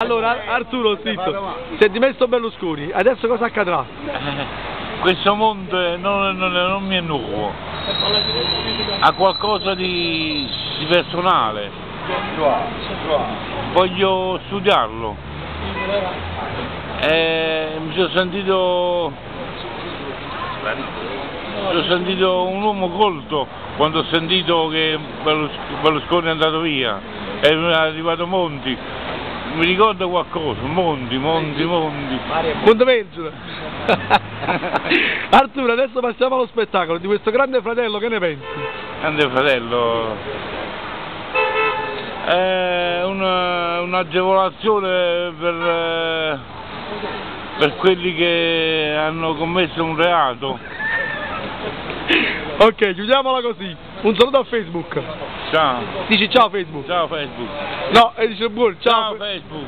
Allora Arturo, zitto, si è dimesso Berlusconi, adesso cosa accadrà? Questo mondo non mi è nuovo, ha qualcosa di personale, voglio studiarlo, mi sono sentito un uomo colto quando ho sentito che Berlusconi è andato via, è arrivato Monti. Mi ricordo qualcosa, Monti. Punto Vergine. Arturo, adesso passiamo allo spettacolo di questo Grande Fratello, che ne pensi? Grande Fratello è un'agevolazione per quelli che hanno commesso un reato. Ok, chiudiamola così. Un saluto a Facebook. Ciao. Dici ciao Facebook. Ciao Facebook. No, e dice buon ciao. Ciao Facebook.